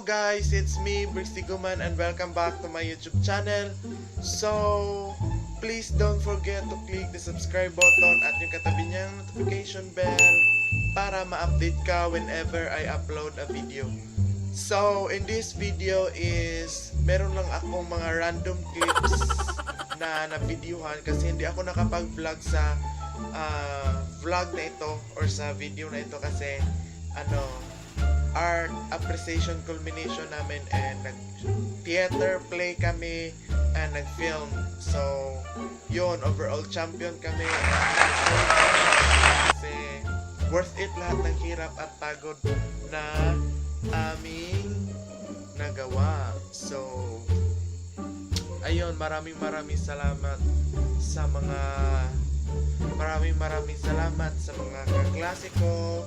Hello guys, it's me, Brixiguman, and welcome back to my YouTube channel. So, please don't forget to click the subscribe button at yung katabi niyang notification bell para ma-update ka whenever I upload a video. So, in this video is, meron lang akong mga random clips na na-videohan kasi hindi ako nakapag-vlog sa vlog na ito or sa video na ito kasi art appreciation culmination namin and nag-theater play kami and nag-film. So, yun, overall champion kami kasi worth it lahat ng hirap at pagod na aming nagawa. So, ayun, maraming salamat sa mga kaklase ko,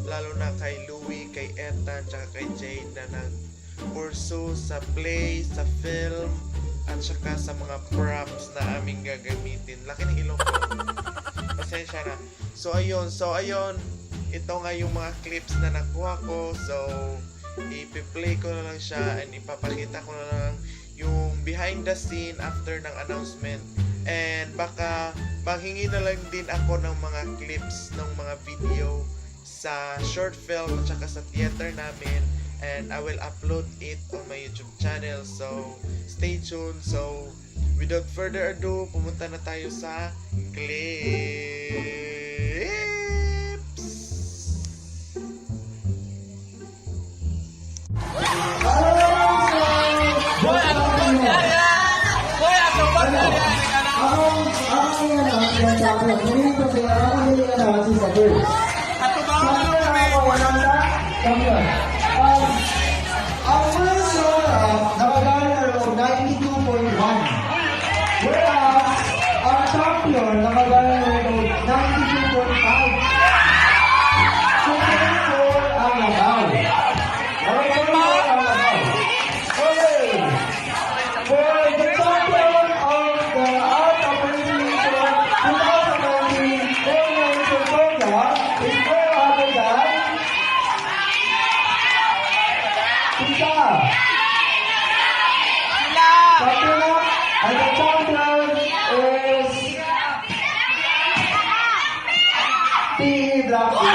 lalo na kay Louie, kay Ethan, tsaka kay Jade na nag-pursue sa play, sa film, at saka sa mga props na aming gagamitin. Laki ng ilong ko. Pasensya na. So ayun, ito nga yung mga clips na nakuha ko. So, ipi-play ko na lang siya and ipapakita ko na lang yung behind the scene after ng announcement. And baka panghingi na lang din ako ng mga clips ng mga video sa short film at saka sa theater namin, and I will upload it on my YouTube channel. So, stay tuned. So, without further ado, pumunta na tayo sa clips. Ang first nakagaling ng 92.1, whereas ang champion nakagaling ng 92.5. So, therefore, ang nagaw. Okay. For the champion of the art appreciation 2019 Culmination program is none other than BISAYA. And the champion is TAGALOG.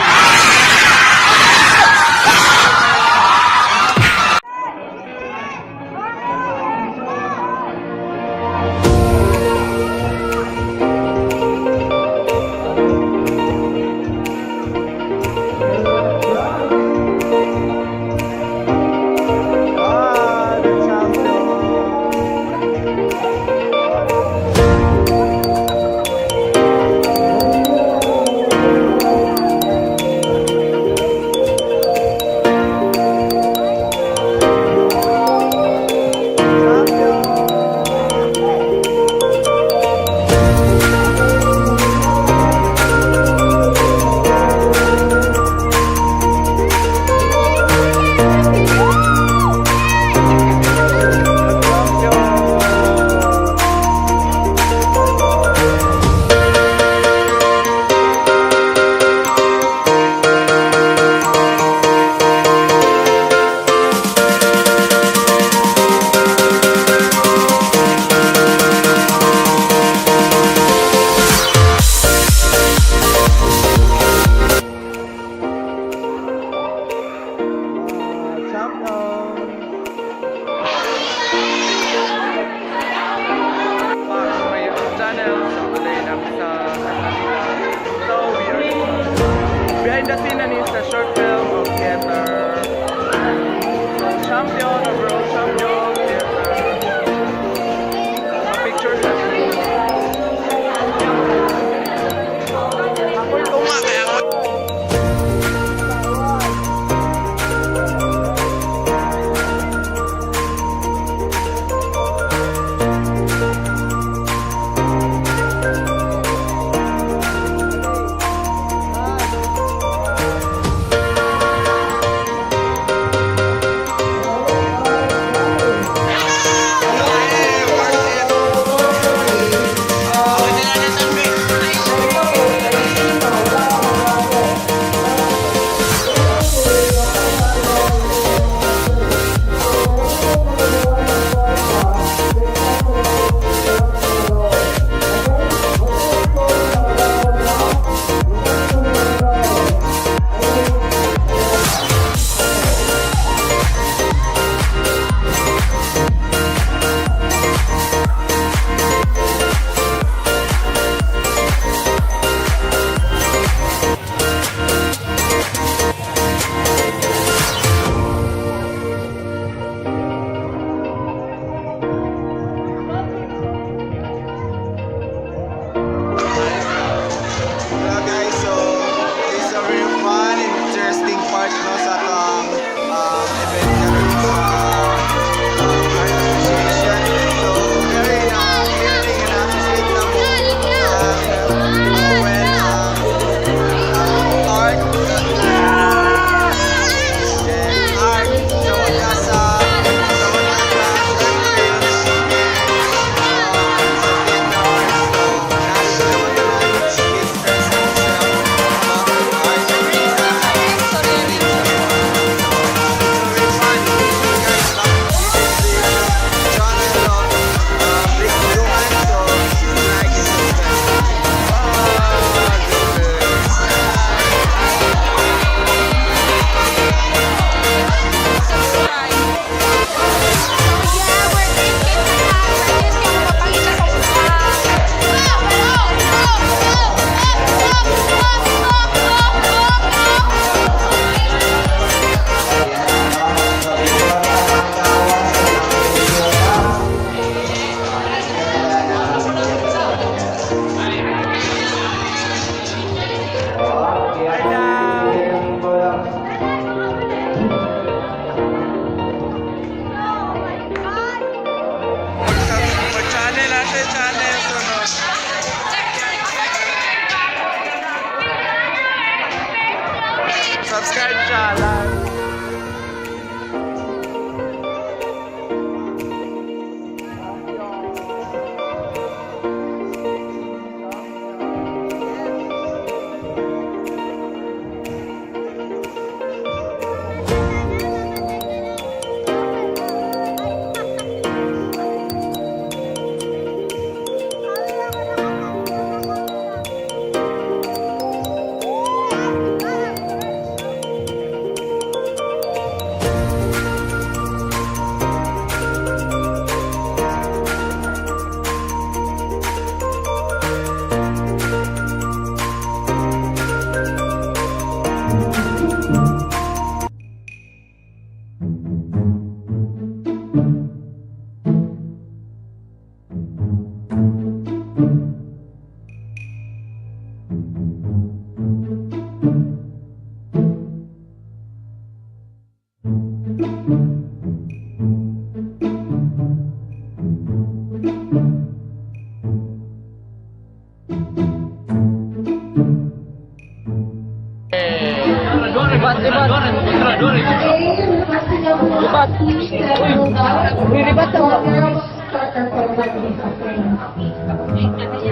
jalan.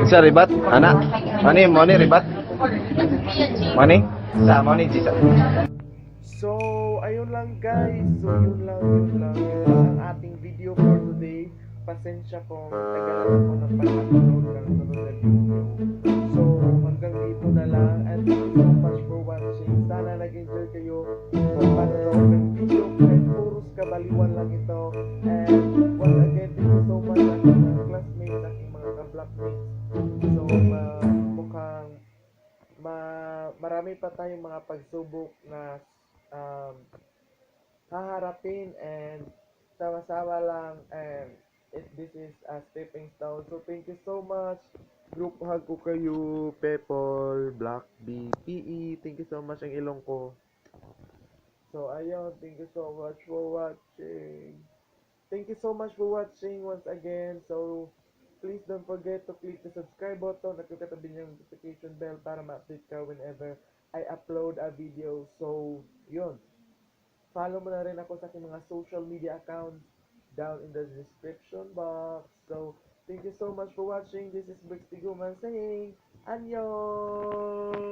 Isa ribat, anak. Mani, mani ribat. Mani, sa mani jisa. So, ayun lang guys. So, yun lang ang ating video for today. Pasensya po, tagal ako ng pag-upload ng sunod na video. So, hanggang dito na lang. And thank you so much for watching. Sana nag-enjoy kayo sa panonood ng video. Kahit puros kabaliwan lang ito. And once again, thank you so much sa aking mga classmates, aking mga ka-blockmates. So, mukhang marami pa tayong mga pagsubok na haharapin and sama-sama lang, and this is a stepping stone. So thank you so much. Group hug ko kayo, Pepol, Black B, PE. Thank you so much ang ilong ko. So ayun, thank you so much for watching. Thank you so much for watching once again. So please don't forget to click the subscribe button at yung katabi niyang notification bell para ma-update ka whenever I upload a video. So, yun. Follow mo na rin ako sa aking mga social media accounts down in the description box. So, thank you so much for watching. This is Brixty Guman saying, Annyeong!